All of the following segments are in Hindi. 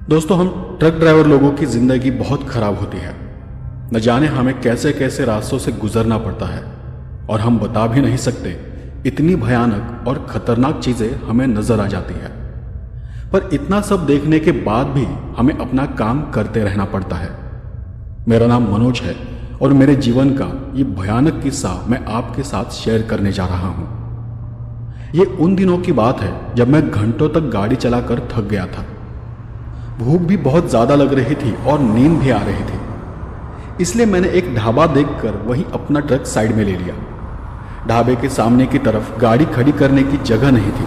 दोस्तों, हम ट्रक ड्राइवर लोगों की ज़िंदगी बहुत ख़राब होती है। न जाने हमें कैसे कैसे रास्तों से गुजरना पड़ता है और हम बता भी नहीं सकते, इतनी भयानक और ख़तरनाक चीज़ें हमें नज़र आ जाती है। पर इतना सब देखने के बाद भी हमें अपना काम करते रहना पड़ता है। मेरा नाम मनोज है और मेरे जीवन का ये भयानक किस्सा मैं आपके साथ शेयर करने जा रहा हूँ। ये उन दिनों की बात है जब मैं घंटों तक गाड़ी चलाकर थक गया था। भूख भी बहुत ज़्यादा लग रही थी और नींद भी आ रही थी। इसलिए मैंने एक ढाबा देखकर वहीं अपना ट्रक साइड में ले लिया। ढाबे के सामने की तरफ गाड़ी खड़ी करने की जगह नहीं थी,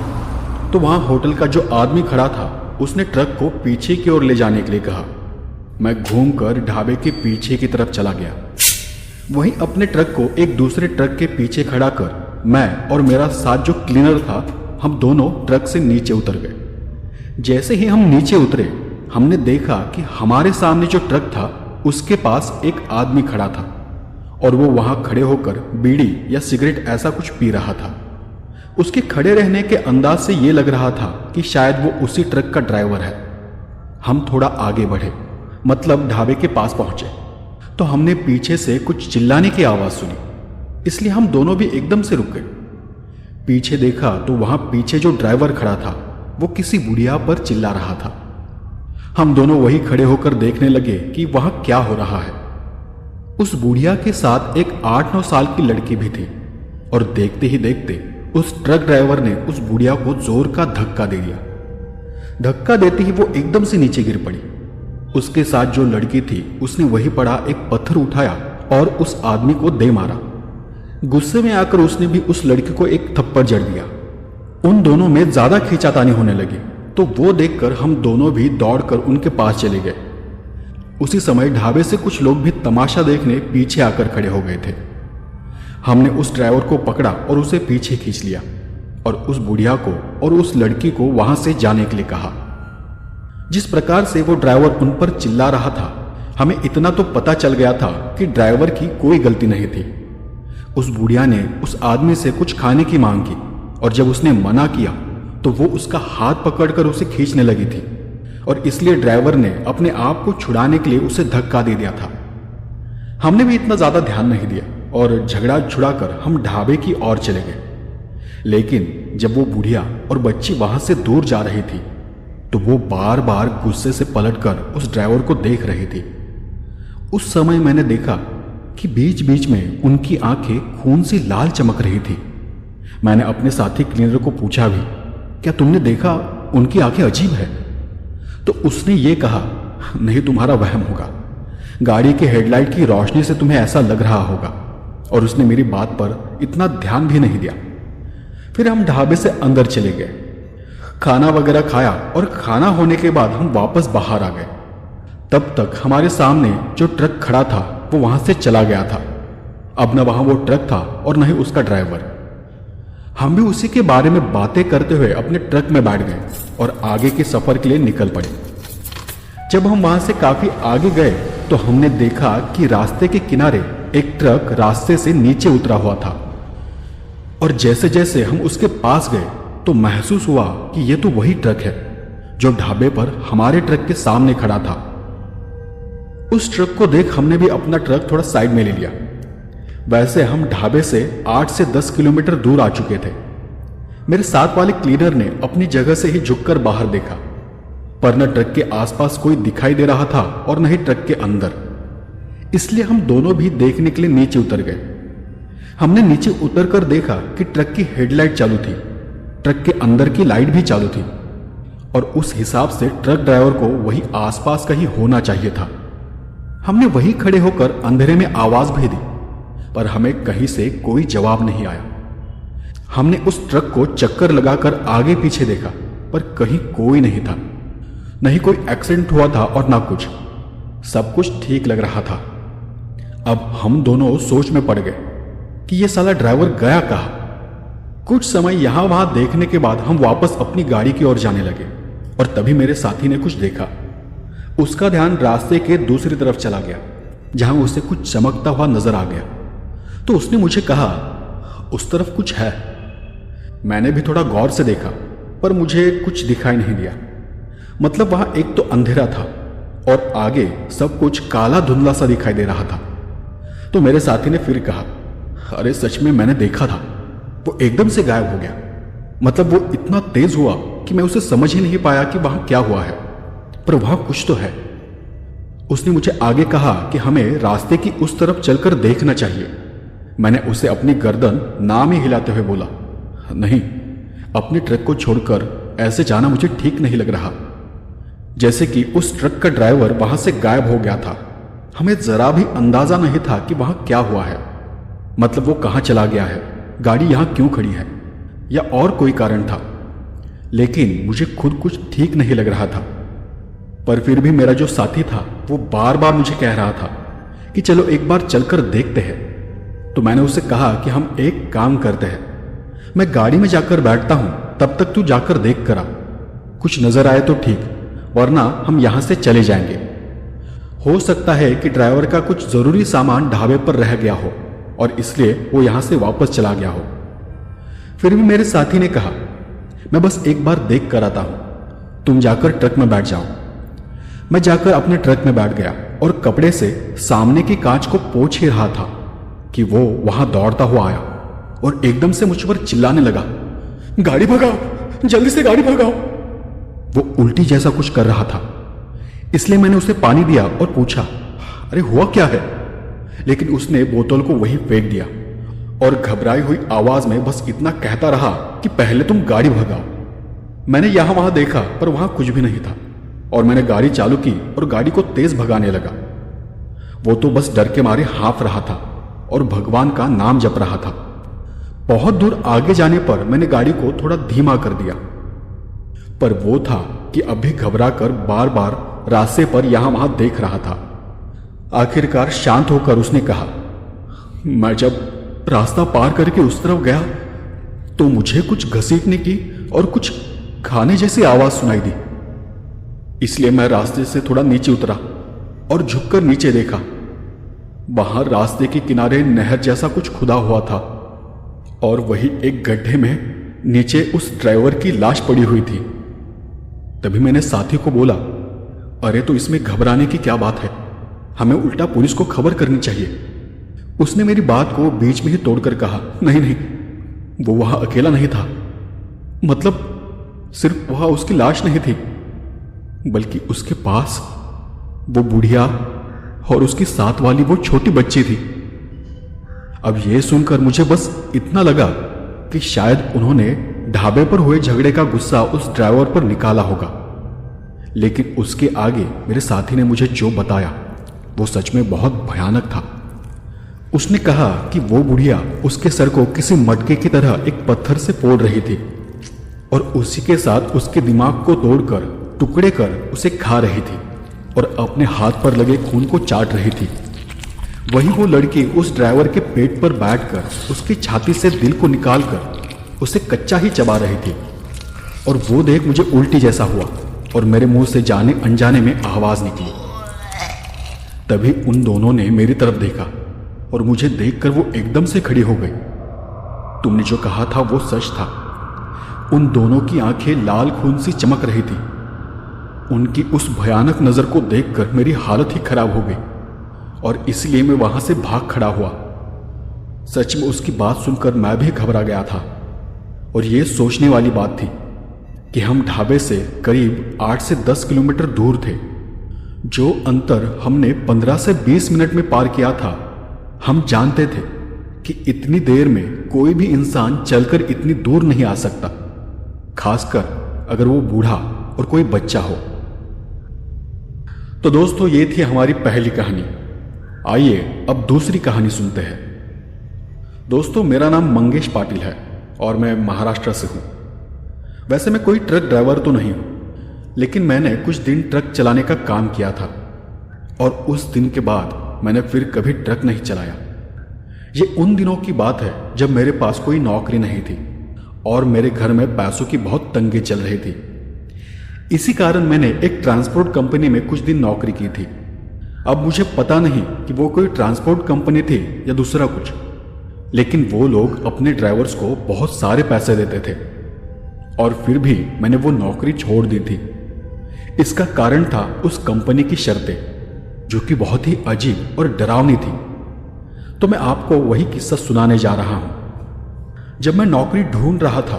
तो वहाँ होटल का जो आदमी खड़ा था उसने ट्रक को पीछे की ओर ले जाने के लिए कहा। मैं घूमकर ढाबे के पीछे की तरफ चला गया। वहीं अपने ट्रक को एक दूसरे ट्रक के पीछे खड़ा कर मैं और मेरा साथ जो क्लीनर था, हम दोनों ट्रक से नीचे उतर गए। जैसे ही हम नीचे उतरे, हमने देखा कि हमारे सामने जो ट्रक था उसके पास एक आदमी खड़ा था और वो वहां खड़े होकर बीड़ी या सिगरेट ऐसा कुछ पी रहा था। उसके खड़े रहने के अंदाज से ये लग रहा था कि शायद वो उसी ट्रक का ड्राइवर है। हम थोड़ा आगे बढ़े, मतलब ढाबे के पास पहुंचे, तो हमने पीछे से कुछ चिल्लाने की आवाज सुनी। इसलिए हम दोनों भी एकदम से रुक गए। पीछे देखा तो वहां पीछे जो ड्राइवर खड़ा था वो किसी बुढ़िया पर चिल्ला रहा था। हम दोनों वही खड़े होकर देखने लगे कि वहां क्या हो रहा है। उस बुढ़िया के साथ एक 8-9 साल की लड़की भी थी और देखते ही देखते उस ट्रक ड्राइवर ने उस बुढ़िया को जोर का धक्का दे दिया। धक्का देते ही वो एकदम से नीचे गिर पड़ी। उसके साथ जो लड़की थी उसने वहीं पड़ा एक पत्थर उठाया और उस आदमी को दे मारा। गुस्से में आकर उसने भी उस लड़की को एक थप्पड़ जड़ दिया। उन दोनों में ज्यादा खींचातानी होने लगी, तो वो देखकर हम दोनों भी दौड़कर उनके पास चले गए। उसी समय ढाबे से कुछ लोग भी तमाशा देखने पीछे आकर खड़े हो गए थे। हमने उस ड्राइवर को पकड़ा और उसे पीछे खींच लिया और उस बुढ़िया को और उस लड़की को वहां से जाने के लिए कहा। जिस प्रकार से वो ड्राइवर उन पर चिल्ला रहा था, हमें इतना तो पता चल गया था कि ड्राइवर की कोई गलती नहीं थी। उस बुढ़िया ने उस आदमी से कुछ खाने की मांग की और जब उसने मना किया तो वो उसका हाथ पकड़कर उसे खींचने लगी थी और इसलिए ड्राइवर ने अपने आप को छुड़ाने के लिए उसे धक्का दे दिया था। हमने भी इतना ज्यादा ध्यान नहीं दिया और झगड़ा छुड़ाकर हम ढाबे की ओर चले गए। लेकिन जब वो बुढ़िया और बच्ची वहां से दूर जा रही थी तो वो बार बार गुस्से से पलटकर उस ड्राइवर को देख रही थी। उस समय मैंने देखा कि बीच बीच में उनकी आंखें खून सी लाल चमक रही थी। मैंने अपने साथी क्लीनर को पूछा भी, क्या तुमने देखा उनकी आंखें अजीब है? तो उसने ये कहा, नहीं, तुम्हारा वहम होगा, गाड़ी के हेडलाइट की रोशनी से तुम्हें ऐसा लग रहा होगा। और उसने मेरी बात पर इतना ध्यान भी नहीं दिया। फिर हम ढाबे से अंदर चले गए, खाना वगैरह खाया और खाना होने के बाद हम वापस बाहर आ गए। तब तक हमारे सामने जो ट्रक खड़ा था वो वहां से चला गया था। अब न वहां वो ट्रक था और न ही उसका ड्राइवर। हम भी उसी के बारे में बातें करते हुए अपने ट्रक में बैठ गए और आगे के सफर के लिए निकल पड़े। जब हम वहां से काफी आगे गए तो हमने देखा कि रास्ते के किनारे एक ट्रक रास्ते से नीचे उतरा हुआ था और जैसे जैसे हम उसके पास गए तो महसूस हुआ कि यह तो वही ट्रक है जो ढाबे पर हमारे ट्रक के सामने खड़ा था। उस ट्रक को देख हमने भी अपना ट्रक थोड़ा साइड में ले लिया। वैसे हम ढाबे से 8 से 10 किलोमीटर दूर आ चुके थे। मेरे साथ वाले क्लीनर ने अपनी जगह से ही झुककर बाहर देखा, पर न ट्रक के आसपास कोई दिखाई दे रहा था और न ही ट्रक के अंदर। इसलिए हम दोनों भी देखने के लिए नीचे उतर गए। हमने नीचे उतरकर देखा कि ट्रक की हेडलाइट चालू थी, ट्रक के अंदर की लाइट भी चालू थी और उस हिसाब से ट्रक ड्राइवर को वही आसपास का ही होना चाहिए था। हमने वही खड़े होकर अंधेरे में आवाज भी दी, पर हमें कहीं से कोई जवाब नहीं आया। हमने उस ट्रक को चक्कर लगाकर आगे पीछे देखा, पर कहीं कोई नहीं था। नहीं कोई एक्सीडेंट हुआ था और ना कुछ, सब कुछ ठीक लग रहा था। अब हम दोनों सोच में पड़ गए कि ये साला ड्राइवर गया कहाँ। कुछ समय यहां वहां देखने के बाद हम वापस अपनी गाड़ी की ओर जाने लगे और तभी मेरे साथी ने कुछ देखा। उसका ध्यान रास्ते के दूसरी तरफ चला गया जहां उसे कुछ चमकता हुआ नजर आ गया। तो उसने मुझे कहा, उस तरफ कुछ है। मैंने भी थोड़ा गौर से देखा पर मुझे कुछ दिखाई नहीं दिया। मतलब वहां एक तो अंधेरा था और आगे सब कुछ काला धुंधला सा दिखाई दे रहा था। तो मेरे साथी ने फिर कहा, अरे सच में मैंने देखा था, वो एकदम से गायब हो गया। मतलब वो इतना तेज हुआ कि मैं उसे समझ ही नहीं पाया कि वहां क्या हुआ है, पर वहां कुछ तो है। उसने मुझे आगे कहा कि हमें रास्ते की उस तरफ चलकर देखना चाहिए। मैंने उसे अपनी गर्दन नाम ही हिलाते हुए बोला, नहीं, अपने ट्रक को छोड़कर ऐसे जाना मुझे ठीक नहीं लग रहा। जैसे कि उस ट्रक का ड्राइवर वहां से गायब हो गया था। हमें जरा भी अंदाजा नहीं था कि वहां क्या हुआ है, मतलब वो कहां चला गया है, गाड़ी यहां क्यों खड़ी है, या और कोई कारण था। लेकिन मुझे खुद कुछ ठीक नहीं लग रहा था। पर फिर भी मेरा जो साथी था वो बार बार मुझे कह रहा था कि चलो एक बार चलकर देखते हैं। तो मैंने उसे कहा कि हम एक काम करते हैं, मैं गाड़ी में जाकर बैठता हूं, तब तक तू जाकर देख कर आ। कुछ नजर आए तो ठीक, वरना हम यहां से चले जाएंगे। हो सकता है कि ड्राइवर का कुछ जरूरी सामान ढाबे पर रह गया हो और इसलिए वो यहां से वापस चला गया हो। फिर भी मेरे साथी ने कहा, मैं बस एक बार देख कर आता हूं, तुम जाकर ट्रक में बैठ जाओ। मैं जाकर अपने ट्रक में बैठ गया और कपड़े से सामने की कांच को पोंछ ही रहा था कि वो वहां दौड़ता हुआ आया और एकदम से मुझ पर चिल्लाने लगा, गाड़ी भगाओ, जल्दी से गाड़ी भगाओ। वो उल्टी जैसा कुछ कर रहा था, इसलिए मैंने उसे पानी दिया और पूछा, अरे हुआ क्या है? लेकिन उसने बोतल को वहीं फेंक दिया और घबराई हुई आवाज में बस इतना कहता रहा कि पहले तुम गाड़ी भगाओ। मैंने यहां वहां देखा पर वहां कुछ भी नहीं था और मैंने गाड़ी चालू की और गाड़ी को तेज भगाने लगा। वो तो बस डर के मारे हाँफ रहा था और भगवान का नाम जप रहा था। बहुत दूर आगे जाने पर मैंने गाड़ी को थोड़ा धीमा कर दिया, पर वो था कि अभी घबरा कर बार बार रास्ते पर यहां वहां देख रहा था। आखिरकार शांत होकर उसने कहा, मैं जब रास्ता पार करके उस तरफ गया तो मुझे कुछ घसीटने की और कुछ खाने जैसी आवाज सुनाई दी, इसलिए मैं रास्ते से थोड़ा नीचे उतरा और झुककर नीचे देखा। वहां रास्ते के किनारे नहर जैसा कुछ खुदा हुआ था और वही एक गड्ढे में नीचे उस ड्राइवर की लाश पड़ी हुई थी। तभी मैंने साथी को बोला, अरे तो इसमें घबराने की क्या बात है, हमें उल्टा पुलिस को खबर करनी चाहिए। उसने मेरी बात को बीच में ही तोड़कर कहा, नहीं नहीं, वो वहां अकेला नहीं था, मतलब सिर्फ वहां उसकी लाश नहीं थी, बल्कि उसके पास वो बुढ़िया और उसकी साथ वाली वो छोटी बच्ची थी। अब यह सुनकर मुझे बस इतना लगा कि शायद उन्होंने ढाबे पर हुए झगड़े का गुस्सा उस ड्राइवर पर निकाला होगा। लेकिन उसके आगे मेरे साथी ने मुझे जो बताया वो सच में बहुत भयानक था। उसने कहा कि वो बुढ़िया उसके सर को किसी मटके की तरह एक पत्थर से फोड़ रही थी और उसी के साथ उसके दिमाग को तोड़कर टुकड़े कर उसे खा रही थी और अपने हाथ पर लगे खून को चाट रही थी। वही वो लड़की उस ड्राइवर के पेट पर बैठकर उसकी छाती से दिल को निकालकर उसे कच्चा ही चबा रही थी। और वो देख मुझे उल्टी जैसा हुआ और मेरे मुंह से जाने अनजाने में आवाज निकली। तभी उन दोनों ने मेरी तरफ देखा और मुझे देखकर वो एकदम से खड़ी हो गई। तुमने जो कहा था वो सच था। उन दोनों की आंखें लाल खून सी चमक रही थी। उनकी उस भयानक नजर को देखकर मेरी हालत ही खराब हो गई और इसलिए मैं वहां से भाग खड़ा हुआ। सच में उसकी बात सुनकर मैं भी घबरा गया था और यह सोचने वाली बात थी कि हम ढाबे से करीब 8 से 10 किलोमीटर दूर थे। जो अंतर हमने 15 से 20 मिनट में पार किया था, हम जानते थे कि इतनी देर में कोई भी इंसान चलकर इतनी दूर नहीं आ सकता, खासकर अगर वो बूढ़ा और कोई बच्चा हो। तो दोस्तों, ये थी हमारी पहली कहानी। आइए अब दूसरी कहानी सुनते हैं। दोस्तों, मेरा नाम मंगेश पाटिल है और मैं महाराष्ट्र से हूं। वैसे मैं कोई ट्रक ड्राइवर तो नहीं हूं, लेकिन मैंने कुछ दिन ट्रक चलाने का काम किया था और उस दिन के बाद मैंने फिर कभी ट्रक नहीं चलाया। ये उन दिनों की बात है जब मेरे पास कोई नौकरी नहीं थी और मेरे घर में पैसों की बहुत तंगी चल रही थी। इसी कारण मैंने एक ट्रांसपोर्ट कंपनी में कुछ दिन नौकरी की थी। अब मुझे पता नहीं कि वो कोई ट्रांसपोर्ट कंपनी थी या दूसरा कुछ, लेकिन वो लोग अपने ड्राइवर्स को बहुत सारे पैसे देते थे और फिर भी मैंने वो नौकरी छोड़ दी थी। इसका कारण था उस कंपनी की शर्तें, जो कि बहुत ही अजीब और डरावनी थी। तो मैं आपको वही किस्सा सुनाने जा रहा हूं। जब मैं नौकरी ढूंढ रहा था,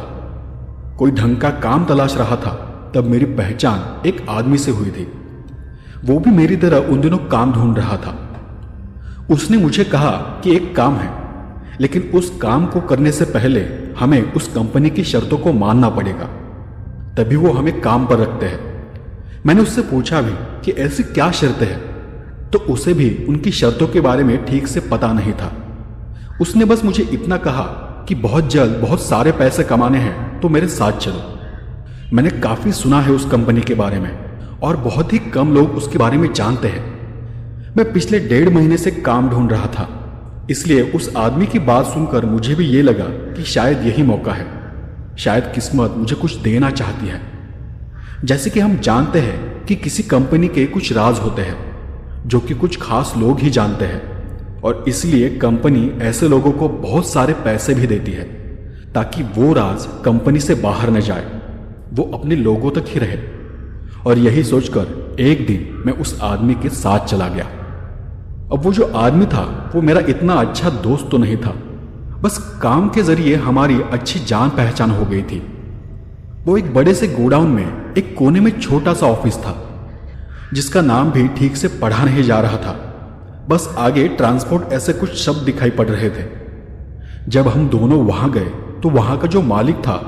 कोई ढंग का काम तलाश रहा था, तब मेरी पहचान एक आदमी से हुई थी। वो भी मेरी तरह उन दिनों काम ढूंढ रहा था। उसने मुझे कहा कि एक काम है, लेकिन उस काम को करने से पहले हमें उस कंपनी की शर्तों को मानना पड़ेगा, तभी वो हमें काम पर रखते हैं। मैंने उससे पूछा भी कि ऐसी क्या शर्तें हैं, तो उसे भी उनकी शर्तों के बारे में ठीक से पता नहीं था। उसने बस मुझे इतना कहा कि बहुत जल्द बहुत सारे पैसे कमाने हैं तो मेरे साथ चलो। मैंने काफी सुना है उस कंपनी के बारे में, और बहुत ही कम लोग उसके बारे में जानते हैं। मैं पिछले 1.5 महीने से काम ढूंढ रहा था, इसलिए उस आदमी की बात सुनकर मुझे भी ये लगा कि शायद यही मौका है, शायद किस्मत मुझे कुछ देना चाहती है। जैसे कि हम जानते हैं कि किसी कंपनी के कुछ राज होते हैं जो कि कुछ खास लोग ही जानते हैं, और इसलिए कंपनी ऐसे लोगों को बहुत सारे पैसे भी देती है ताकि वो राज कंपनी से बाहर न जाए, वो अपने लोगों तक ही रहे। और यही सोचकर एक दिन मैं उस आदमी के साथ चला गया। अब वो जो आदमी था वो मेरा इतना अच्छा दोस्त तो नहीं था, बस काम के जरिए हमारी अच्छी जान पहचान हो गई थी। वो एक बड़े से गोडाउन में एक कोने में छोटा सा ऑफिस था, जिसका नाम भी ठीक से पढ़ा नहीं जा रहा था, बस आगे ट्रांसपोर्ट ऐसे कुछ शब्द दिखाई पड़ रहे थे। जब हम दोनों वहां गए तो वहां का जो मालिक था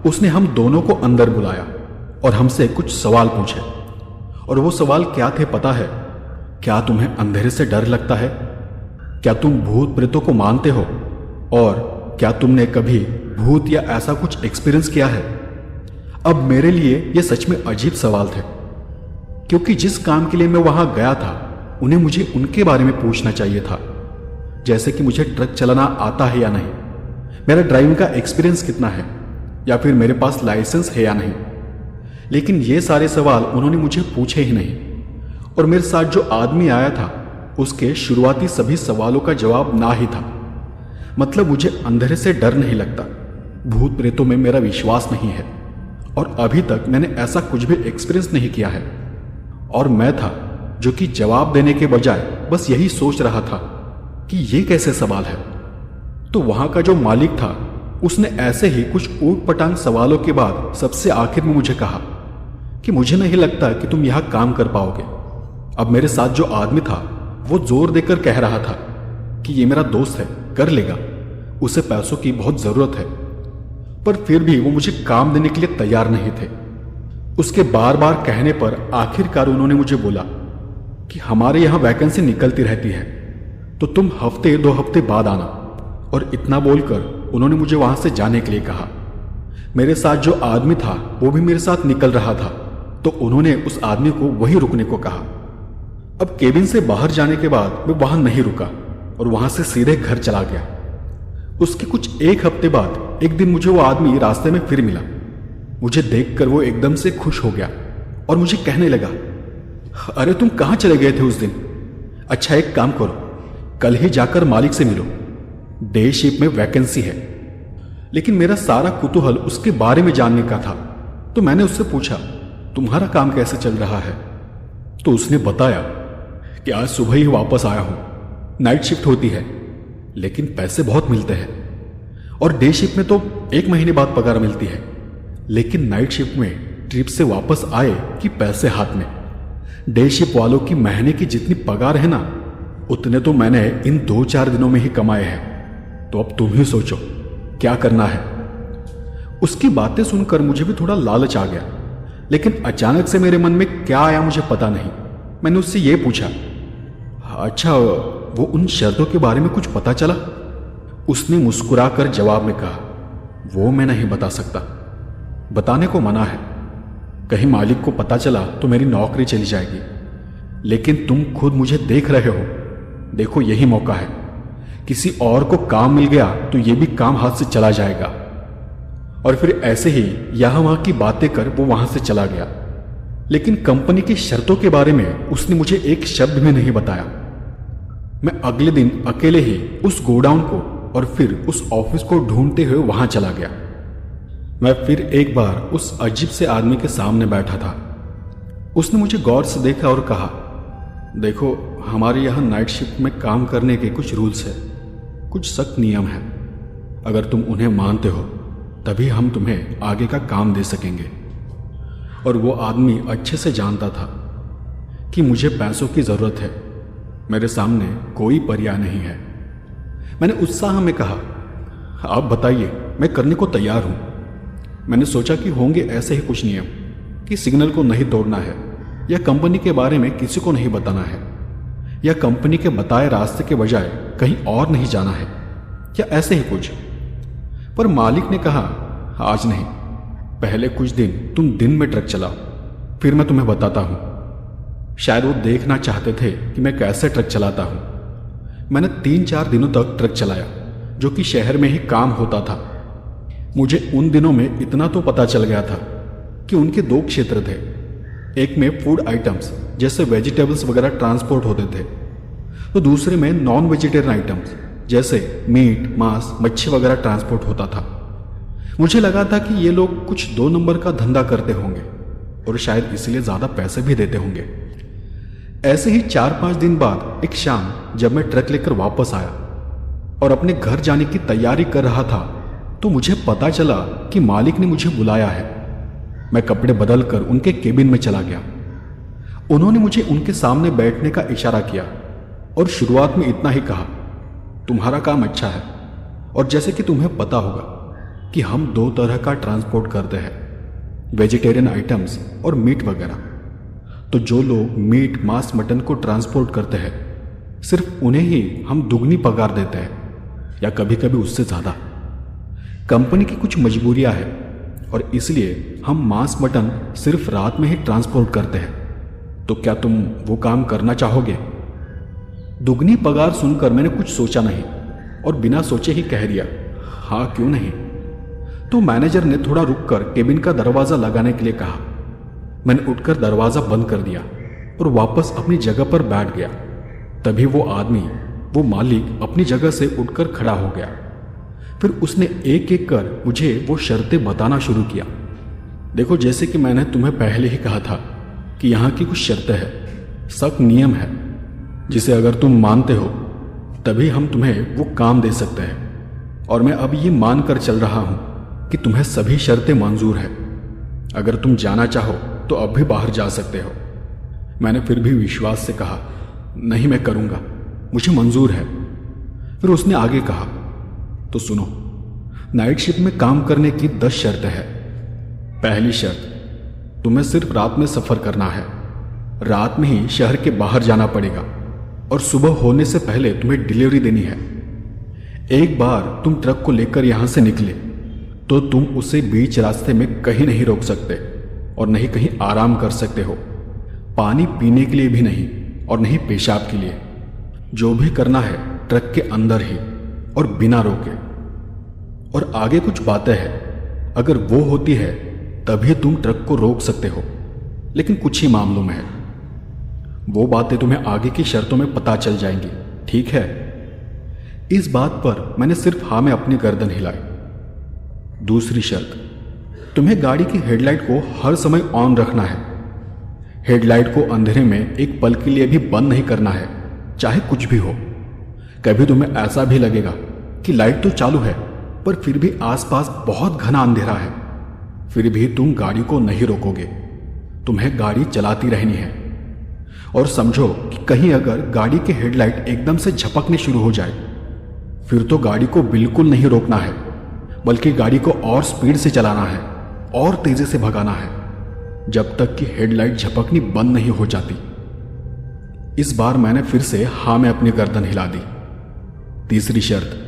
उसने हम दोनों को अंदर बुलाया और हमसे कुछ सवाल पूछे। और वो सवाल क्या थे पता है? क्या तुम्हें अंधेरे से डर लगता है? क्या तुम भूत प्रेतों को मानते हो? और क्या तुमने कभी भूत या ऐसा कुछ एक्सपीरियंस किया है? अब मेरे लिए ये सच में अजीब सवाल थे, क्योंकि जिस काम के लिए मैं वहां गया था उन्हें मुझे उनके बारे में पूछना चाहिए था, जैसे कि मुझे ट्रक चलाना आता है या नहीं, मेरा ड्राइविंग का एक्सपीरियंस कितना है, या फिर मेरे पास लाइसेंस है या नहीं। लेकिन ये सारे सवाल उन्होंने मुझे पूछे ही नहीं। और मेरे साथ जो आदमी आया था उसके शुरुआती सभी सवालों का जवाब ना ही था। मतलब मुझे अंधेरे से डर नहीं लगता, भूत प्रेतों में मेरा विश्वास नहीं है, और अभी तक मैंने ऐसा कुछ भी एक्सपीरियंस नहीं किया है। और मैं था जो कि जवाब देने के बजाय बस यही सोच रहा था कि ये कैसे सवाल है। तो वहां का जो मालिक था उसने ऐसे ही कुछ ऊट पटांग सवालों के बाद सबसे आखिर में मुझे कहा कि मुझे नहीं लगता कि तुम यहां काम कर पाओगे। अब मेरे साथ जो आदमी था वो जोर देकर कह रहा था कि ये मेरा दोस्त है, कर लेगा, उसे पैसों की बहुत जरूरत है, पर फिर भी वो मुझे काम देने के लिए तैयार नहीं थे। उसके बार बार कहने पर आखिरकार उन्होंने मुझे बोला कि हमारे यहां वैकेंसी निकलती रहती है, तो तुम हफ्ते 2 हफ्ते बाद आना। और इतना बोलकर उन्होंने मुझे वहां से जाने के लिए कहा। मेरे साथ जो आदमी था वो भी मेरे साथ निकल रहा था, तो उन्होंने उस आदमी को वहीं रुकने को कहा। अब केबिन से बाहर जाने के बाद मैं वहां नहीं रुका और वहां से सीधे घर चला गया। उसके कुछ 1 हफ्ते बाद एक दिन मुझे वो आदमी रास्ते में फिर मिला। मुझे देखकर वो एकदम से खुश हो गया और मुझे कहने लगा, अरे तुम कहां चले गए थे उस दिन? अच्छा एक काम करो, कल ही जाकर मालिक से मिलो, डे शिफ्ट में वैकेंसी है। लेकिन मेरा सारा कुतूहल उसके बारे में जानने का था, तो मैंने उससे पूछा, तुम्हारा काम कैसे चल रहा है? तो उसने बताया कि आज सुबह ही वापस आया हूं, नाइट शिफ्ट होती है, लेकिन पैसे बहुत मिलते हैं, और डे शिफ्ट में तो 1 महीने बाद पगार मिलती है, लेकिन नाइट शिफ्ट में ट्रिप से वापस आए कि पैसे हाथ में। डे शिफ्ट वालों की महीने की जितनी पगार है ना, उतने तो मैंने इन 2-4 दिनों में ही कमाए हैं। तो अब तुम ही सोचो क्या करना है। उसकी बातें सुनकर मुझे भी थोड़ा लालच आ गया, लेकिन अचानक से मेरे मन में क्या आया मुझे पता नहीं। मैंने उससे यह पूछा, अच्छा वो उन शर्तों के बारे में कुछ पता चला? उसने मुस्कुराकर जवाब में कहा, वो मैं नहीं बता सकता, बताने को मना है। कहीं मालिक को पता चला तो मेरी नौकरी चली जाएगी। लेकिन तुम खुद मुझे देख रहे हो, देखो यही मौका है, किसी और को काम मिल गया तो ये भी काम हाथ से चला जाएगा। और फिर ऐसे ही यहां वहां की बातें कर वो वहां से चला गया। लेकिन कंपनी की शर्तों के बारे में उसने मुझे एक शब्द भी नहीं बताया। मैं अगले दिन अकेले ही उस गोडाउन को और फिर उस ऑफिस को ढूंढते हुए वहां चला गया। मैं फिर एक बार उस अजीब से आदमी के सामने बैठा था। उसने मुझे गौर से देखा और कहा, देखो, हमारे यहाँ नाइट शिफ्ट में काम करने के कुछ रूल्स है, कुछ सख्त नियम है। अगर तुम उन्हें मानते हो तभी हम तुम्हें आगे का काम दे सकेंगे। और वो आदमी अच्छे से जानता था कि मुझे पैसों की ज़रूरत है, मेरे सामने कोई पर्याय नहीं है। मैंने उत्साह में कहा, आप बताइए, मैं करने को तैयार हूँ। मैंने सोचा कि होंगे ऐसे ही कुछ नियम कि सिग्नल को नहीं तोड़ना है, या कंपनी के बारे में किसी को नहीं बताना है, या कंपनी के बताए रास्ते के बजाय कहीं और नहीं जाना है, या ऐसे ही कुछ। पर मालिक ने कहा, आज नहीं, पहले कुछ दिन तुम दिन में ट्रक चलाओ, फिर मैं तुम्हें बताता हूं। शायद वो देखना चाहते थे कि मैं कैसे ट्रक चलाता हूं। मैंने 3-4 दिनों तक ट्रक चलाया, जो कि शहर में ही काम होता था। मुझे उन दिनों में इतना तो पता चल गया था कि उनके 2 क्षेत्र थे। एक में फूड आइटम्स जैसे वेजिटेबल्स वगैरह ट्रांसपोर्ट होते थे, तो दूसरे में नॉन वेजिटेरियन आइटम्स जैसे मीट, मांस, मच्छी वगैरह ट्रांसपोर्ट होता था। मुझे लगा था कि ये लोग कुछ 2 नंबर का धंधा करते होंगे और शायद इसलिए ज़्यादा पैसे भी देते होंगे। ऐसे ही 4-5 दिन बाद एक शाम जब मैं ट्रक लेकर वापस आया और अपने घर जाने की तैयारी कर रहा था, तो मुझे पता चला कि मालिक ने मुझे बुलाया है। मैं कपड़े बदलकर उनके केबिन में चला गया। उन्होंने मुझे उनके सामने बैठने का इशारा किया और शुरुआत में इतना ही कहा, तुम्हारा काम अच्छा है, और जैसे कि तुम्हें पता होगा कि हम 2 तरह का ट्रांसपोर्ट करते हैं, वेजिटेरियन आइटम्स और मीट वगैरह। तो जो लोग मीट, मांस, मटन को ट्रांसपोर्ट करते हैं, सिर्फ उन्हें ही हम दुगनी पगार देते हैं, या कभी कभी उससे ज़्यादा। कंपनी की कुछ मजबूरियां हैं और इसलिए हम मांस, मटन सिर्फ रात में ही ट्रांसपोर्ट करते हैं। तो क्या तुम वो काम करना चाहोगे? दुगनी पगार सुनकर मैंने कुछ सोचा नहीं और बिना सोचे ही कह दिया, हाँ क्यों नहीं। तो मैनेजर ने थोड़ा रुककर केबिन का दरवाजा लगाने के लिए कहा। मैंने उठकर दरवाजा बंद कर दिया और वापस अपनी जगह पर बैठ गया। तभी वो आदमी, वो मालिक अपनी जगह से उठकर खड़ा हो गया। फिर उसने एक एक कर मुझे वो शर्तें बताना शुरू किया। देखो, जैसे कि मैंने तुम्हें पहले ही कहा था कि यहाँ की कुछ शर्तें हैं, सख्त नियम है, जिसे अगर तुम मानते हो तभी हम तुम्हें वो काम दे सकते हैं। और मैं अब ये मानकर चल रहा हूँ कि तुम्हें सभी शर्तें मंजूर है। अगर तुम जाना चाहो तो अब भी बाहर जा सकते हो। मैंने फिर भी विश्वास से कहा, नहीं मैं करूँगा, मुझे मंजूर है। फिर उसने आगे कहा, तो सुनो, नाइट शिफ्ट में काम करने की 10 शर्तें हैं। पहली शर्त, तुम्हें सिर्फ रात में सफ़र करना है। रात में ही शहर के बाहर जाना पड़ेगा और सुबह होने से पहले तुम्हें डिलीवरी देनी है। एक बार तुम ट्रक को लेकर यहां से निकले तो तुम उसे बीच रास्ते में कहीं नहीं रोक सकते और नहीं कहीं आराम कर सकते हो। पानी पीने के लिए भी नहीं और नहीं पेशाब के लिए। जो भी करना है ट्रक के अंदर ही और बिना रोके। और आगे कुछ बातें हैं, अगर वो होती है तभी तुम ट्रक को रोक सकते हो, लेकिन कुछ ही मामलों में है। वो बातें तुम्हें आगे की शर्तों में पता चल जाएंगी, ठीक है? इस बात पर मैंने सिर्फ हाँ में अपनी गर्दन हिलाई। दूसरी शर्त, तुम्हें गाड़ी की हेडलाइट को हर समय ऑन रखना है। हेडलाइट को अंधेरे में एक पल के लिए भी बंद नहीं करना है, चाहे कुछ भी हो। कभी तुम्हें ऐसा भी लगेगा कि लाइट तो चालू है पर फिर भी आसपास बहुत घना अंधेरा है, फिर भी तुम गाड़ी को नहीं रोकोगे। तुम्हें गाड़ी चलाती रहनी है। और समझो कि कहीं अगर गाड़ी के हेडलाइट एकदम से झपकने शुरू हो जाए, फिर तो गाड़ी को बिल्कुल नहीं रोकना है, बल्कि गाड़ी को और स्पीड से चलाना है और तेजी से भगाना है, जब तक कि हेडलाइट झपकनी बंद नहीं हो जाती। इस बार मैंने फिर से हाँ में अपनी गर्दन हिला दी। तीसरी शर्त,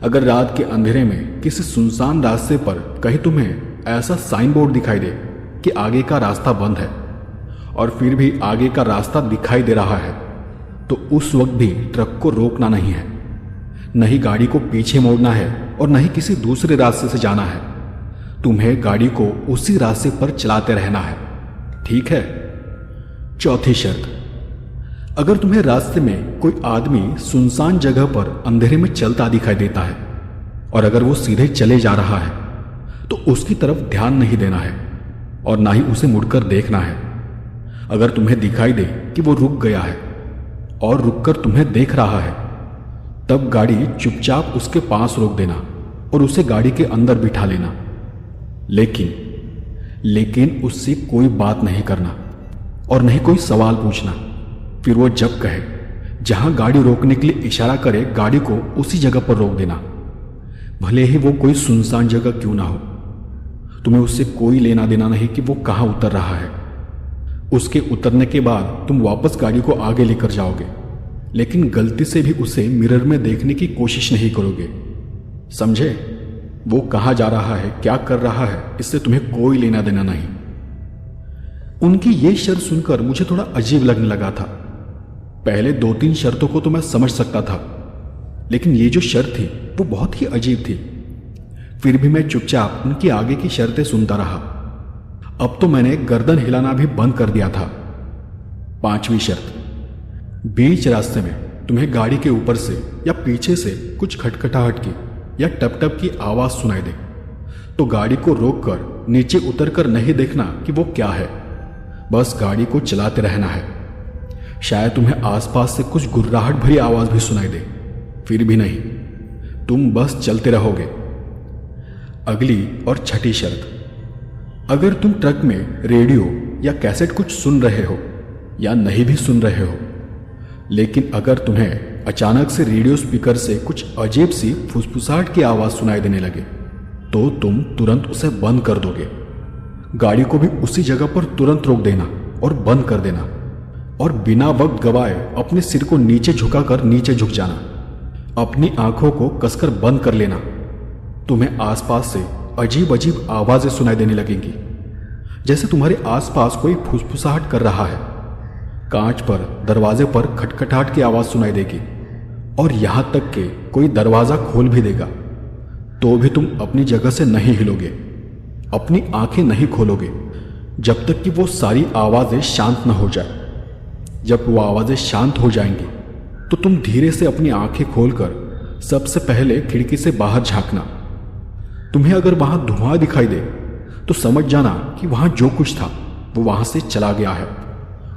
अगर रात के अंधेरे में किसी सुनसान रास्ते पर कहीं तुम्हें ऐसा साइन बोर्ड दिखाई दे कि आगे का रास्ता बंद है और फिर भी आगे का रास्ता दिखाई दे रहा है, तो उस वक्त भी ट्रक को रोकना नहीं है, नहीं गाड़ी को पीछे मोड़ना है और नहीं किसी दूसरे रास्ते से जाना है। तुम्हें गाड़ी को उसी रास्ते पर चलाते रहना है, ठीक है? चौथी शर्त, अगर तुम्हें रास्ते में कोई आदमी सुनसान जगह पर अंधेरे में चलता दिखाई देता है और अगर वो सीधे चले जा रहा है तो उसकी तरफ ध्यान नहीं देना है और ना ही उसे मुड़कर देखना है। अगर तुम्हें दिखाई दे कि वो रुक गया है और रुककर तुम्हें देख रहा है, तब गाड़ी चुपचाप उसके पास रोक देना और उसे गाड़ी के अंदर बिठा लेना। लेकिन उससे कोई बात नहीं करना और नहीं कोई सवाल पूछना। फिर वो जब कहे, जहां गाड़ी रोकने के लिए इशारा करे, गाड़ी को उसी जगह पर रोक देना, भले ही वो कोई सुनसान जगह क्यों ना हो। तुम्हें उससे कोई लेना देना नहीं कि वो कहां उतर रहा है। उसके उतरने के बाद तुम वापस गाड़ी को आगे लेकर जाओगे, लेकिन गलती से भी उसे मिरर में देखने की कोशिश नहीं करोगे। समझे? वो कहां जा रहा है, क्या कर रहा है, इससे तुम्हें कोई लेना देना नहीं। उनकी ये शर्त सुनकर मुझे थोड़ा अजीब लगने लगा था। पहले 2-3 शर्तों को तो मैं समझ सकता था, लेकिन ये जो शर्त थी वो बहुत ही अजीब थी। फिर भी मैं चुपचाप उनकी आगे की शर्तें सुनता रहा। अब तो मैंने गर्दन हिलाना भी बंद कर दिया था। 5वीं शर्त, बीच रास्ते में तुम्हें गाड़ी के ऊपर से या पीछे से कुछ खटखटाहट की या टप टप की आवाज सुनाई दे, तो गाड़ी को रोककर नीचे उतरकर नहीं देखना कि वो क्या है, बस गाड़ी को चलाते रहना है। शायद तुम्हें आसपास से कुछ गुर्राहट भरी आवाज भी सुनाई दे, फिर भी नहीं, तुम बस चलते रहोगे। अगली और 6ठी शर्त, अगर तुम ट्रक में रेडियो या कैसेट कुछ सुन रहे हो या नहीं भी सुन रहे हो, लेकिन अगर तुम्हें अचानक से रेडियो स्पीकर से कुछ अजीब सी फुसफुसाहट की आवाज सुनाई देने लगे, तो तुम तुरंत उसे बंद कर दोगे। गाड़ी को भी उसी जगह पर तुरंत रोक देना और बंद कर देना, और बिना वक्त गवाए अपने सिर को नीचे झुकाकर नीचे झुक जाना। अपनी आंखों को कसकर बंद कर लेना। तुम्हें आसपास से अजीब अजीब आवाजें सुनाई देने लगेंगी, जैसे तुम्हारे आसपास कोई फुसफुसाहट कर रहा है। कांच पर, दरवाजे पर खटखटाहट की आवाज सुनाई देगी, और यहां तक कि कोई दरवाजा खोल भी देगा, तो भी तुम अपनी जगह से नहीं हिलोगे, अपनी आंखें नहीं खोलोगे, जब तक कि वो सारी आवाजें शांत न हो जाए। जब वो आवाजें शांत हो जाएंगी, तो तुम धीरे से अपनी आंखें खोलकर सबसे पहले खिड़की से बाहर झांकना। तुम्हें अगर वहां धुआं दिखाई दे, तो समझ जाना कि वहां जो कुछ था वो वहां से चला गया है,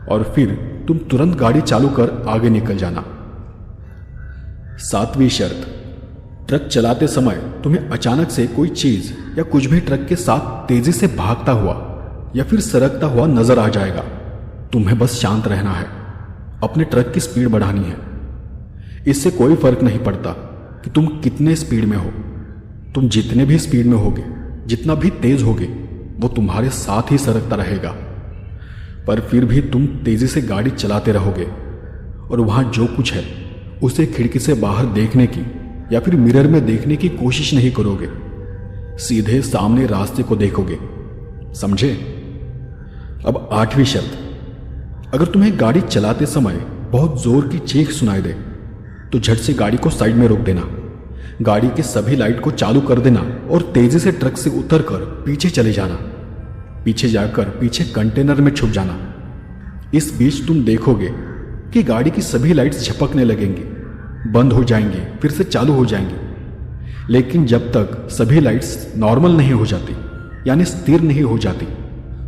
और फिर तुम तुरंत गाड़ी चालू कर आगे निकल जाना। 7वीं शर्त, ट्रक चलाते समय तुम्हें अचानक से कोई चीज या कुछ भी ट्रक के साथ तेजी से भागता हुआ या फिर सरकता हुआ नजर आ जाएगा। तुम्हें बस शांत रहना है, अपने ट्रक की स्पीड बढ़ानी है। इससे कोई फर्क नहीं पड़ता कि तुम कितने स्पीड में हो। तुम जितने भी स्पीड में होगे, जितना भी तेज होगे, वो तुम्हारे साथ ही सरकता रहेगा। पर फिर भी तुम तेजी से गाड़ी चलाते रहोगे, और वहां जो कुछ है उसे खिड़की से बाहर देखने की या फिर मिरर में देखने की कोशिश नहीं करोगे। सीधे सामने रास्ते को देखोगे। समझे? अब 8वीं शर्त, अगर तुम्हें गाड़ी चलाते समय बहुत जोर की चीख सुनाई दे, तो झट से गाड़ी को साइड में रोक देना, गाड़ी के सभी लाइट को चालू कर देना और तेजी से ट्रक से उतरकर पीछे चले जाना। पीछे जाकर पीछे कंटेनर में छुप जाना। इस बीच तुम देखोगे कि गाड़ी की सभी लाइट्स झपकने लगेंगी, बंद हो जाएंगी, फिर से चालू हो जाएंगी। लेकिन जब तक सभी लाइट्स नॉर्मल नहीं हो जाती, यानी स्थिर नहीं हो जाती,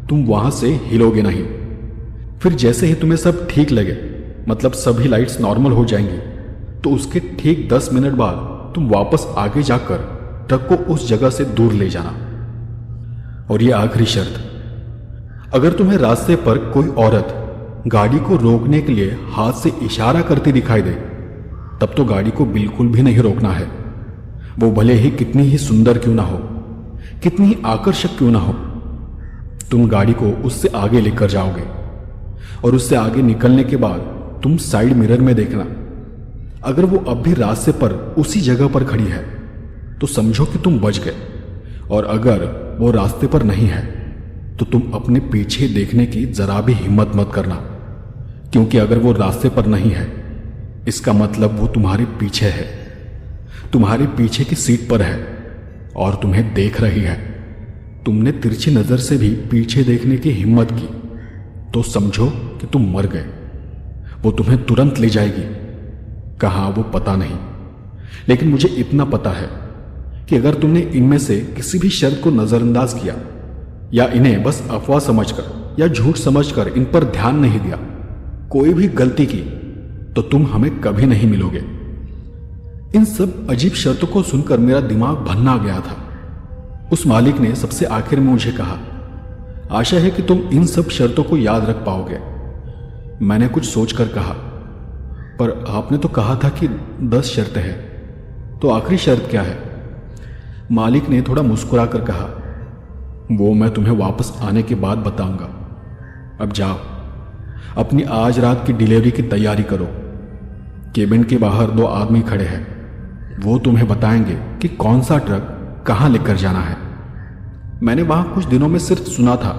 तुम वहां से हिलोगे नहीं। फिर जैसे ही तुम्हें सब ठीक लगे, मतलब सभी लाइट्स नॉर्मल हो जाएंगी, तो उसके ठीक 10 मिनट बाद तुम वापस आगे जाकर ट्रक को उस जगह से दूर ले जाना। और ये आखिरी शर्त, अगर तुम्हें रास्ते पर कोई औरत गाड़ी को रोकने के लिए हाथ से इशारा करती दिखाई दे, तब तो गाड़ी को बिल्कुल भी नहीं रोकना है। वो भले ही कितनी ही सुंदर क्यों ना हो, कितनी ही आकर्षक क्यों ना हो, तुम गाड़ी को उससे आगे लेकर जाओगे। और उससे आगे निकलने के बाद तुम साइड मिरर में देखना। अगर वो अब भी रास्ते पर उसी जगह पर खड़ी है, तो समझो कि तुम बच गए। और अगर वो रास्ते पर नहीं है, तो तुम अपने पीछे देखने की जरा भी हिम्मत मत करना, क्योंकि अगर वो रास्ते पर नहीं है, इसका मतलब वो तुम्हारे पीछे है, तुम्हारे पीछे की सीट पर है और तुम्हें देख रही है। तुमने तिरछी नजर से भी पीछे देखने की हिम्मत की, तो समझो कि तुम मर गए। वो तुम्हें तुरंत ले जाएगी। कहाँ वो पता नहीं, लेकिन मुझे इतना पता है कि अगर तुमने इनमें से किसी भी शर्त को नजरअंदाज किया या इन्हें बस अफवाह समझकर या झूठ समझकर इन पर ध्यान नहीं दिया, कोई भी गलती की, तो तुम हमें कभी नहीं मिलोगे। इन सब अजीब शर्तों को सुनकर मेरा दिमाग भन्ना गया था। उस मालिक ने सबसे आखिर में मुझे कहा, आशा है कि तुम इन सब शर्तों को याद रख पाओगे। मैंने कुछ सोचकर कहा, पर आपने तो कहा था कि 10 शर्तें हैं, तो आखिरी शर्त क्या है? मालिक ने थोड़ा मुस्कुरा कर कहा, वो मैं तुम्हें वापस आने के बाद बताऊंगा। अब जाओ, अपनी आज रात की डिलीवरी की तैयारी करो। केबिन के बाहर 2 आदमी खड़े हैं, वो तुम्हें बताएंगे कि कौन सा ट्रक कहाँ लेकर जाना है। मैंने वहां कुछ दिनों में सिर्फ सुना था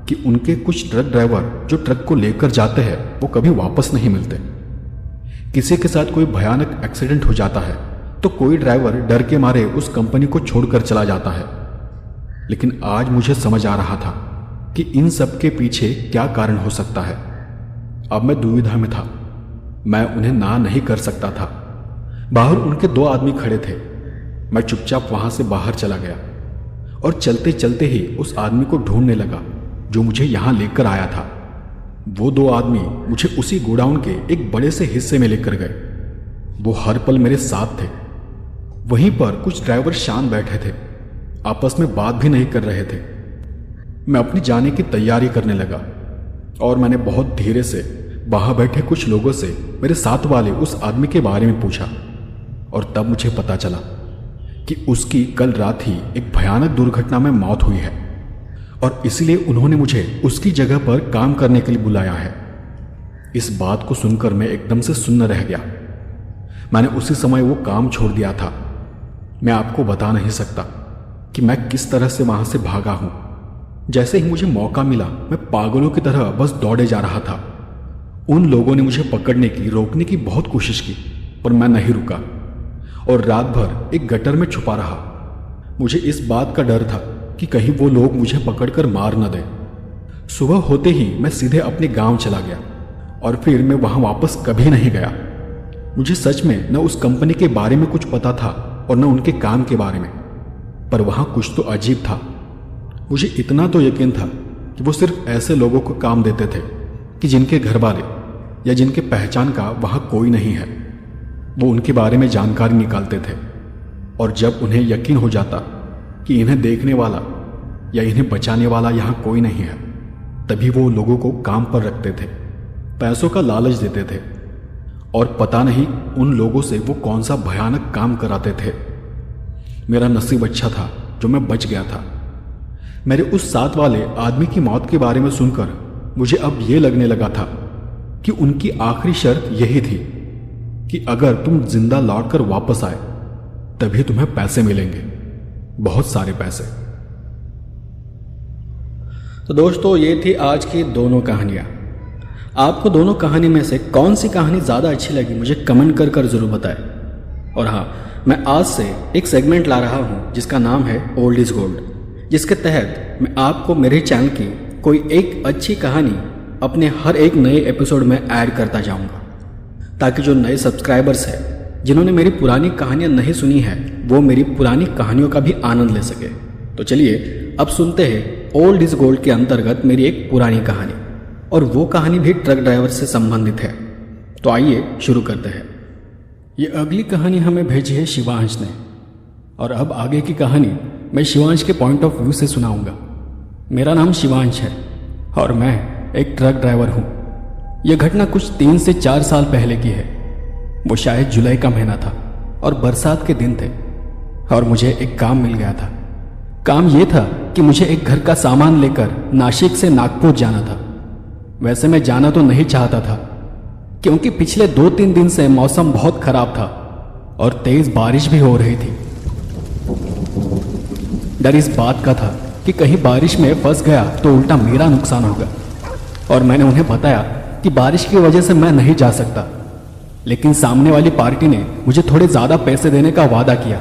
कि उनके कुछ ट्रक ड्राइवर जो ट्रक को लेकर जाते हैं वो कभी वापस नहीं मिलते। किसी के साथ कोई भयानक एक्सीडेंट हो जाता है तो कोई ड्राइवर डर के मारे उस कंपनी को छोड़कर चला जाता है। लेकिन आज मुझे समझ आ रहा था कि इन सब के पीछे क्या कारण हो सकता है। अब मैं दुविधा में था, मैं उन्हें ना नहीं कर सकता था। बाहर उनके 2 आदमी खड़े थे। मैं चुपचाप वहां से बाहर चला गया और चलते चलते ही उस आदमी को ढूंढने लगा जो मुझे यहां लेकर आया था। वो 2 आदमी मुझे उसी गोडाउन के एक बड़े से हिस्से में लेकर गए। वो हर पल मेरे साथ थे। वहीं पर कुछ ड्राइवर शांत बैठे थे, आपस में बात भी नहीं कर रहे थे। मैं अपनी जाने की तैयारी करने लगा और मैंने बहुत धीरे से वहां बैठे कुछ लोगों से मेरे साथ वाले उस आदमी के बारे में पूछा। और तब मुझे पता चला कि उसकी कल रात ही एक भयानक दुर्घटना में मौत हुई है और इसलिए उन्होंने मुझे उसकी जगह पर काम करने के लिए बुलाया है। इस बात को सुनकर मैं एकदम से सुन्न रह गया। मैंने उसी समय वो काम छोड़ दिया था। मैं आपको बता नहीं सकता कि मैं किस तरह से वहां से भागा हूं। जैसे ही मुझे मौका मिला मैं पागलों की तरह बस दौड़े जा रहा था। उन लोगों ने मुझे पकड़ने की, रोकने की बहुत कोशिश की, पर मैं नहीं रुका और रात भर एक गटर में छुपा रहा। मुझे इस बात का डर था कि कहीं वो लोग मुझे पकड़कर मार न दें। सुबह होते ही मैं सीधे अपने गांव चला गया और फिर मैं वहां वापस कभी नहीं गया। मुझे सच में न उस कंपनी के बारे में कुछ पता था और न उनके काम के बारे में, पर वहां कुछ तो अजीब था। मुझे इतना तो यकीन था कि वो सिर्फ ऐसे लोगों को काम देते थे कि जिनके घर वाले या जिनके पहचान का वहां कोई नहीं है। वो उनके बारे में जानकारी निकालते थे और जब उन्हें यकीन हो जाता कि इन्हें देखने वाला या इन्हें बचाने वाला यहाँ कोई नहीं है, तभी वो लोगों को काम पर रखते थे, पैसों का लालच देते थे और पता नहीं उन लोगों से वो कौन सा भयानक काम कराते थे। मेरा नसीब अच्छा था जो मैं बच गया था। मेरे उस साथ वाले आदमी की मौत के बारे में सुनकर मुझे अब ये लगने लगा था कि उनकी आखिरी शर्त यही थी कि अगर तुम जिंदा लौटकर वापस आए तभी तुम्हें पैसे मिलेंगे, बहुत सारे पैसे। तो दोस्तों, ये थी आज की दोनों कहानियां। आपको दोनों कहानी में से कौन सी कहानी ज़्यादा अच्छी लगी मुझे कमेंट कर कर ज़रूर बताएं। और हाँ, मैं आज से एक सेगमेंट ला रहा हूँ जिसका नाम है ओल्ड इज गोल्ड, जिसके तहत मैं आपको मेरे चैनल की कोई एक अच्छी कहानी अपने हर एक नए एपिसोड में ऐड करता जाऊँगा, ताकि जो नए सब्सक्राइबर्स हैं जिन्होंने मेरी पुरानी कहानियाँ नहीं सुनी है वो मेरी पुरानी कहानियों का भी आनंद ले सके। तो चलिए अब सुनते हैं ओल्ड इज गोल्ड के अंतर्गत मेरी एक पुरानी कहानी, और वो कहानी भी ट्रक ड्राइवर से संबंधित है। तो आइए शुरू करते हैं। ये अगली कहानी हमें भेजी है शिवांश ने, और अब आगे की कहानी मैं शिवांश के पॉइंट ऑफ व्यू से सुनाऊंगा। मेरा नाम शिवांश है और मैं एक ट्रक ड्राइवर हूँ। यह घटना कुछ 3 से 4 साल पहले की है। वो शायद जुलाई का महीना था और बरसात के दिन थे और मुझे एक काम मिल गया था। काम ये था कि मुझे एक घर का सामान लेकर नासिक से नागपुर जाना था। वैसे मैं जाना तो नहीं चाहता था क्योंकि पिछले 2-3 दिन से मौसम बहुत खराब था और तेज बारिश भी हो रही थी। डर इस बात का था कि कहीं बारिश में फंस गया तो उल्टा मेरा नुकसान होगा, और मैंने उन्हें बताया कि बारिश की वजह से मैं नहीं जा सकता। लेकिन सामने वाली पार्टी ने मुझे थोड़े ज़्यादा पैसे देने का वादा किया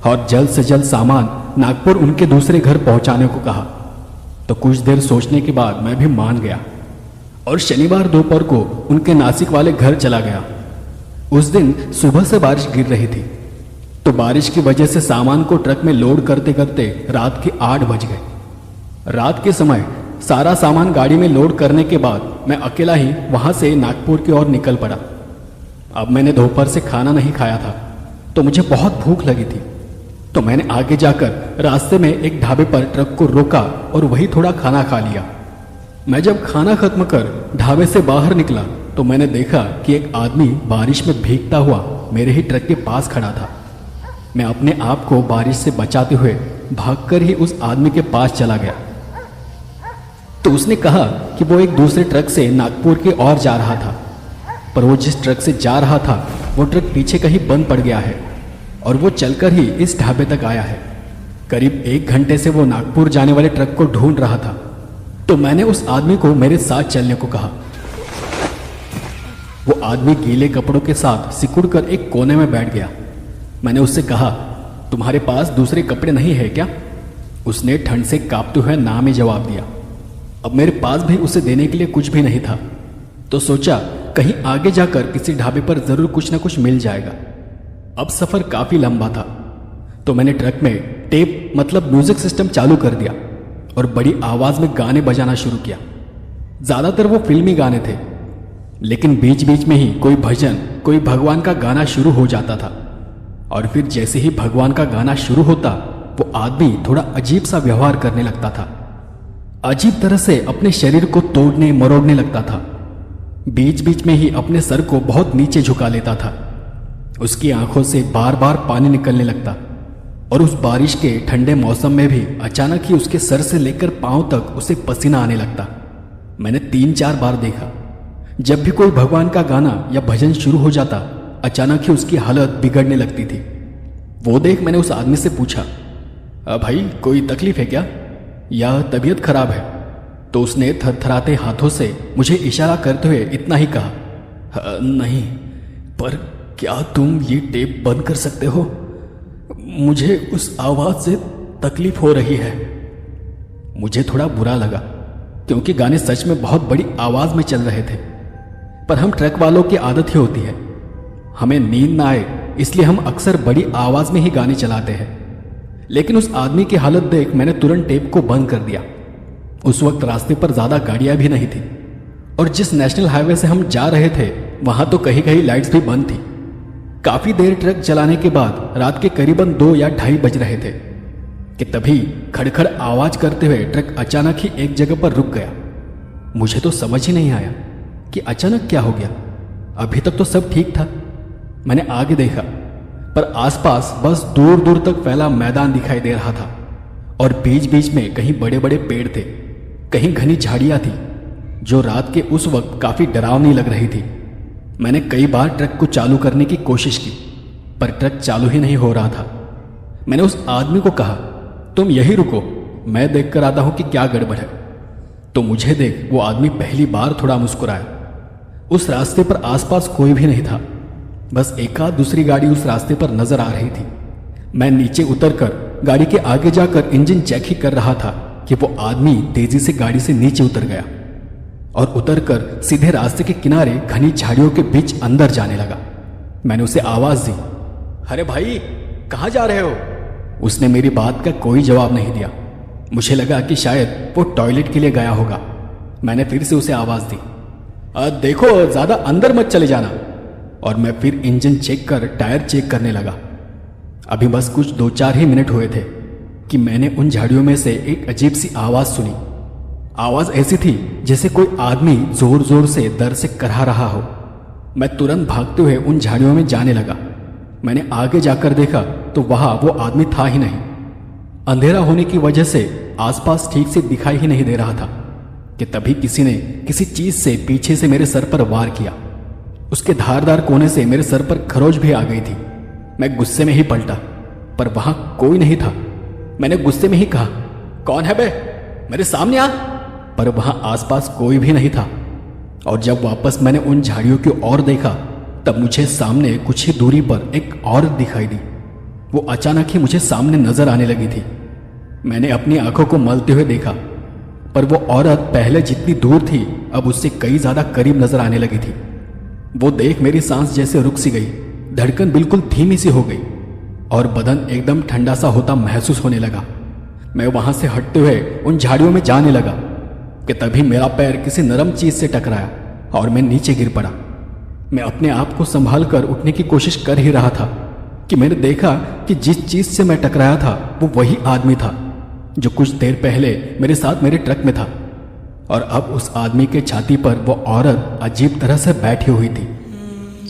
और जल्द से जल्द सामान नागपुर उनके दूसरे घर पहुंचाने को कहा। तो कुछ देर सोचने के बाद मैं भी मान गया और शनिवार दोपहर को उनके नासिक वाले घर चला गया। उस दिन सुबह से बारिश गिर रही थी, तो बारिश की वजह से सामान को ट्रक में लोड करते करते रात के 8 बज गए। रात के समय सारा सामान गाड़ी में लोड करने के बाद मैं अकेला ही वहां से नागपुर की ओर निकल पड़ा। अब मैंने दोपहर से खाना नहीं खाया था तो मुझे बहुत भूख लगी थी। तो मैंने आगे जाकर रास्ते में एक ढाबे पर ट्रक को रोका और वही थोड़ा खाना खा लिया। मैं जब खाना खत्म कर ढाबे से बाहर निकला तो मैंने देखा कि एक आदमी बारिश में भीगता हुआ मेरे ही ट्रक के पास खड़ा था। मैं अपने आप को बारिश से बचाते हुए भागकर ही उस आदमी के पास चला गया। तो उसने कहा कि वो एक दूसरे ट्रक से नागपुर की ओर जा रहा था, पर वो जिस ट्रक से जा रहा था वो ट्रक पीछे कहीं बंद पड़ गया है और वो चलकर ही इस ढाबे तक आया है। करीब 1 घंटे से वो नागपुर जाने वाले ट्रक को ढूंढ रहा था। तो मैंने उस आदमी को मेरे साथ चलने को कहा। वो आदमी गीले कपड़ों के साथ सिकुड़कर एक कोने में बैठ गया। मैंने उससे कहा, तुम्हारे पास दूसरे कपड़े नहीं है क्या? उसने ठंड से कांपते हुए ना में जवाब दिया। अब मेरे पास भी उसे देने के लिए कुछ भी नहीं था, तो सोचा कहीं आगे जाकर किसी ढाबे पर जरूर कुछ ना कुछ मिल जाएगा। अब सफर काफी लंबा था, तो मैंने ट्रक में टेप मतलब म्यूजिक सिस्टम चालू कर दिया और बड़ी आवाज में गाने बजाना शुरू किया। ज्यादातर वो फिल्मी गाने थे, लेकिन बीच बीच में ही कोई भजन, कोई भगवान का गाना शुरू हो जाता था। और फिर जैसे ही भगवान का गाना शुरू होता वो आदमी थोड़ा अजीब सा व्यवहार करने लगता था। अजीब तरह से अपने शरीर को तोड़ने मरोड़ने लगता था। बीच बीच में ही अपने सर को बहुत नीचे झुका लेता था। उसकी आंखों से बार बार पानी निकलने लगता और उस बारिश के ठंडे मौसम में भी अचानक ही उसके सर से लेकर पांव तक उसे पसीना आने लगता। मैंने 3-4 बार देखा। जब भी कोई भगवान का गाना या भजन शुरू हो जाता अचानक ही उसकी हालत बिगड़ने लगती थी। वो देख मैंने उस आदमी से पूछा, भाई कोई तकलीफ है क्या या तबीयत खराब है? तो उसने थरथराते हाथों से मुझे इशारा करते हुए इतना ही कहा, नहीं, पर क्या तुम ये टेप बंद कर सकते हो? मुझे उस आवाज से तकलीफ हो रही है। मुझे थोड़ा बुरा लगा क्योंकि गाने सच में बहुत बड़ी आवाज में चल रहे थे, पर हम ट्रक वालों की आदत ही होती है, हमें नींद ना आए इसलिए हम अक्सर बड़ी आवाज में ही गाने चलाते हैं। लेकिन उस आदमी की हालत देख मैंने तुरंत टेप को बंद कर दिया। उस वक्त रास्ते पर ज्यादा गाड़ियां भी नहीं थी और जिस नेशनल हाईवे से हम जा रहे थे वहां तो कहीं कहीं लाइट्स भी बंद थी। काफी देर ट्रक चलाने के बाद रात के करीबन 2 या 2:30 बज रहे थे कि तभी खड़खड़ आवाज करते हुए ट्रक अचानक ही एक जगह पर रुक गया। मुझे तो समझ ही नहीं आया कि अचानक क्या हो गया। अभी तक तो सब ठीक था। मैंने आगे देखा पर आसपास बस दूर दूर तक फैला मैदान दिखाई दे रहा था और बीच बीच में कहीं बड़े बड़े पेड़ थे, कहीं घनी झाड़ियां थी जो रात के उस वक्त काफी डरावनी लग रही थी। मैंने कई बार ट्रक को चालू करने की कोशिश की पर ट्रक चालू ही नहीं हो रहा था। मैंने उस आदमी को कहा, तुम यही रुको, मैं देख कर आता हूं कि क्या गड़बड़ है। तो मुझे देख वो आदमी पहली बार थोड़ा मुस्कुराया। उस रास्ते पर आसपास कोई भी नहीं था, बस एकाध दूसरी गाड़ी उस रास्ते पर नजर आ रही थी। मैं नीचे उतरकर गाड़ी के आगे जाकर इंजन चेक ही कर रहा था कि वो आदमी तेजी से गाड़ी से नीचे उतर गया और उतरकर सीधे रास्ते के किनारे घनी झाड़ियों के बीच अंदर जाने लगा। मैंने उसे आवाज दी, अरे भाई कहाँ जा रहे हो? उसने मेरी बात का कोई जवाब नहीं दिया। मुझे लगा कि शायद वो टॉयलेट के लिए गया होगा। मैंने फिर से उसे आवाज दी, देखो ज्यादा अंदर मत चले जाना। और मैं फिर इंजन चेक कर टायर चेक करने लगा। अभी बस कुछ 2-4 ही मिनट हुए थे कि मैंने उन झाड़ियों में से एक अजीब सी आवाज सुनी। आवाज ऐसी थी जैसे कोई आदमी जोर जोर से दर्द से कराह रहा हो। मैं तुरंत भागते हुए उन झाड़ियों में जाने लगा। मैंने आगे जाकर देखा तो वहां वो आदमी था ही नहीं। अंधेरा होने की वजह से आसपास ठीक से दिखाई ही नहीं दे रहा था कि तभी किसी ने किसी चीज से पीछे से मेरे सर पर वार किया। उसके धारदार कोने से मेरे सर पर खरोच भी आ गई थी। मैं गुस्से में ही पलटा पर वहां कोई नहीं था। मैंने गुस्से में ही कहा, कौन है बे, मेरे सामने आ। पर वहां आसपास कोई भी नहीं था। और जब वापस मैंने उन झाड़ियों की ओर देखा तब मुझे सामने कुछ ही दूरी पर एक औरत दिखाई दी। वो अचानक ही मुझे सामने नजर आने लगी थी। मैंने अपनी आंखों को मलते हुए देखा पर वो औरत पहले जितनी दूर थी अब उससे कई ज्यादा करीब नजर आने लगी थी। वो देख मेरी सांस जैसे रुक सी गई, धड़कन बिल्कुल धीमी सी हो गई और बदन एकदम ठंडा सा होता महसूस होने लगा। मैं वहां से हटते हुए उन झाड़ियों में जाने लगा। कि तभी मेरा पैर किसी नरम चीज से टकराया और मैं नीचे गिर पड़ा। मैं अपने आप को संभाल कर उठने की कोशिश कर ही रहा था कि मैंने देखा कि जिस चीज से मैं टकराया था वो वही आदमी था जो कुछ देर पहले मेरे साथ मेरे ट्रक में था। और अब उस आदमी के छाती पर वो औरत अजीब तरह से बैठी हुई थी।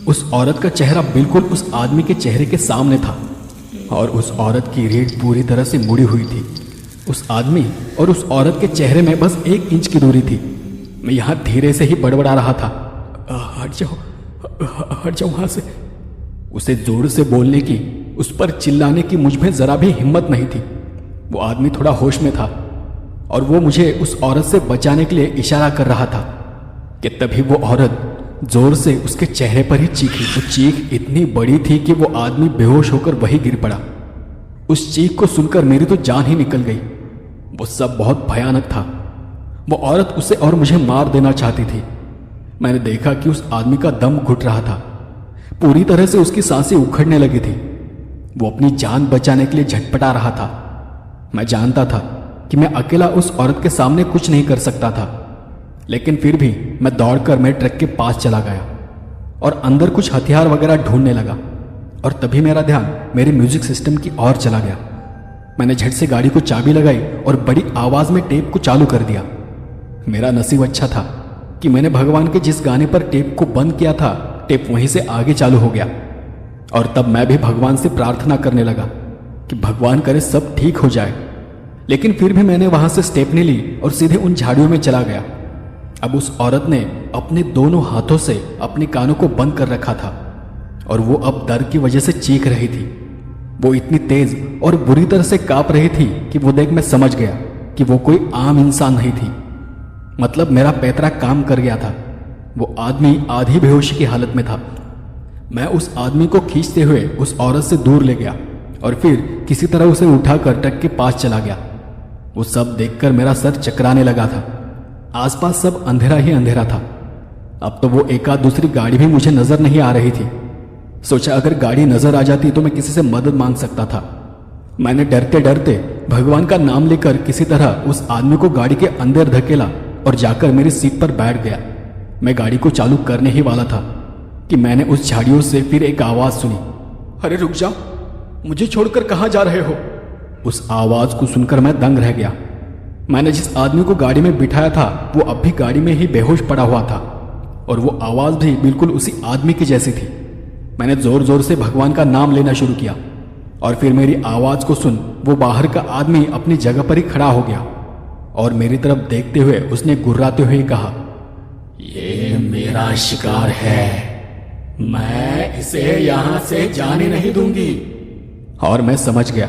उस औरत का चेहरा बिल्कुल उस आदमी के चेहरे के सामने था और उस औरत की रीढ़ पूरी तरह से मुड़ी हुई थी। उस आदमी और उस औरत के चेहरे में बस 1 इंच की दूरी थी। मैं यहाँ धीरे से ही बड़बड़ा रहा था, हट जाओ वहां से। उसे जोर से बोलने की, उस पर चिल्लाने की मुझ में जरा भी हिम्मत नहीं थी। वो आदमी थोड़ा होश में था और वो मुझे उस औरत से बचाने के लिए इशारा कर रहा था कि तभी वो औरत जोर से उसके चेहरे पर ही चीखी। वो चीख इतनी बड़ी थी कि वो आदमी बेहोश होकर वहीं गिर पड़ा। उस चीख को सुनकर मेरी तो जान ही निकल गई। वो सब बहुत भयानक था। वो औरत उसे और मुझे मार देना चाहती थी। मैंने देखा कि उस आदमी का दम घुट रहा था, पूरी तरह से उसकी सांसें उखड़ने लगी थी। वो अपनी जान बचाने के लिए झटपटा रहा था। मैं जानता था कि मैं अकेला उस औरत के सामने कुछ नहीं कर सकता था, लेकिन फिर भी मैं दौड़कर मेरे ट्रक के पास चला गया और अंदर कुछ हथियार वगैरह ढूंढने लगा। और तभी मेरा ध्यान मेरे म्यूजिक सिस्टम की ओर चला गया। मैंने झट से गाड़ी को चाबी लगाई और बड़ी आवाज में टेप को चालू कर दिया। मेरा नसीब अच्छा था कि मैंने भगवान के जिस गाने पर टेप को बंद किया था, टेप वहीं से आगे चालू हो गया। और तब मैं भी भगवान से प्रार्थना करने लगा कि भगवान करे सब ठीक हो जाए। लेकिन फिर भी मैंने वहां से स्टेपनी ली और सीधे उन झाड़ियों में चला गया। अब उस औरत ने अपने दोनों हाथों से अपने कानों को बंद कर रखा था और वो अब डर की वजह से चीख रही थी। वो इतनी तेज और बुरी तरह से कांप रही थी कि वो देख मैं समझ गया कि वो कोई आम इंसान नहीं थी। मतलब मेरा पैतरा काम कर गया था। वो आदमी आधी बेहोशी की हालत में था। मैं उस आदमी को खींचते हुए उस औरत से दूर ले गया और फिर किसी तरह उसे उठाकर ट्रक के पास चला गया। वो सब देखकर मेरा सर चकराने लगा था। आसपास सब अंधेरा ही अंधेरा था। अब तो वो एक आध दूसरी गाड़ी भी मुझे नजर नहीं आ रही थी। सोचा अगर गाड़ी नजर आ जाती तो मैं किसी से मदद मांग सकता था। मैंने डरते डरते भगवान का नाम लेकर किसी तरह उस आदमी को गाड़ी के अंदर धकेला और जाकर मेरी सीट पर बैठ गया। मैं गाड़ी को चालू करने ही वाला था कि मैंने उस झाड़ियों से फिर एक आवाज सुनी, अरे रुक जाओ, मुझे छोड़कर कहाँ जा रहे हो? उस आवाज को सुनकर मैं दंग रह गया। मैंने जिस आदमी को गाड़ी में बिठाया था वो अब भी गाड़ी में ही बेहोश पड़ा हुआ था और वो आवाज भी बिल्कुल उसी आदमी की जैसी थी। मैंने जोर जोर से भगवान का नाम लेना शुरू किया और फिर मेरी आवाज को सुन वो बाहर का आदमी अपनी जगह पर ही खड़ा हो गया और मेरी तरफ देखते हुए उसने गुर्राते हुए कहा, ये मेरा शिकार है, मैं इसे यहां से जाने नहीं दूंगी। और मैं समझ गया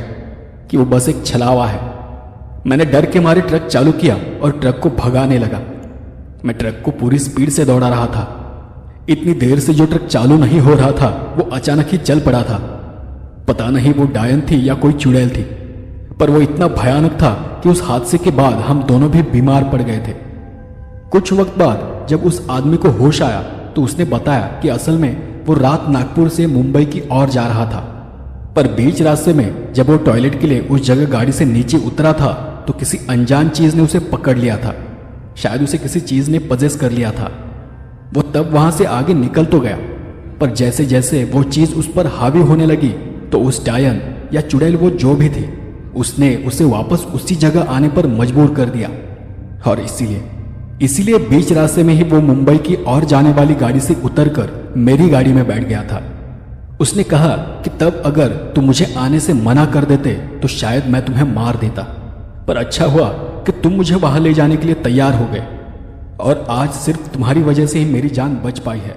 कि वो बस एक छलावा है। मैंने डर के मारे ट्रक चालू किया और ट्रक को भगाने लगा। मैं ट्रक को पूरी स्पीड से दौड़ा रहा था। इतनी देर से जो ट्रक चालू नहीं हो रहा था वो अचानक ही चल पड़ा था। पता नहीं वो डायन थी या कोई चुड़ैल थी, पर वो इतना भयानक था कि उस हादसे के बाद हम दोनों भी बीमार पड़ गए थे। कुछ वक्त बाद जब उस आदमी को होश आया तो उसने बताया कि असल में वो रात नागपुर से मुंबई की ओर जा रहा था, पर बीच रास्ते में जब वो टॉयलेट के लिए उस जगह गाड़ी से नीचे उतरा था तो किसी अनजान चीज ने उसे पकड़ लिया था। शायद उसे किसी चीज ने पजेस कर लिया था। वो तब वहां से आगे निकल तो गया, पर जैसे जैसे वो चीज उस पर हावी होने लगी तो उस डायन या चुड़ैल वो जो भी थी उसने उसे वापस उसी जगह आने पर मजबूर कर दिया। और इसीलिए बीच रास्ते में ही वो मुंबई की ओर जाने वाली गाड़ी से उतरकर मेरी गाड़ी में बैठ गया था। उसने कहा कि तब अगर तुम मुझे आने से मना कर देते तो शायद मैं तुम्हें मार देता, पर अच्छा हुआ कि तुम मुझे वहां ले जाने के लिए तैयार हो गए और आज सिर्फ तुम्हारी वजह से ही मेरी जान बच पाई है।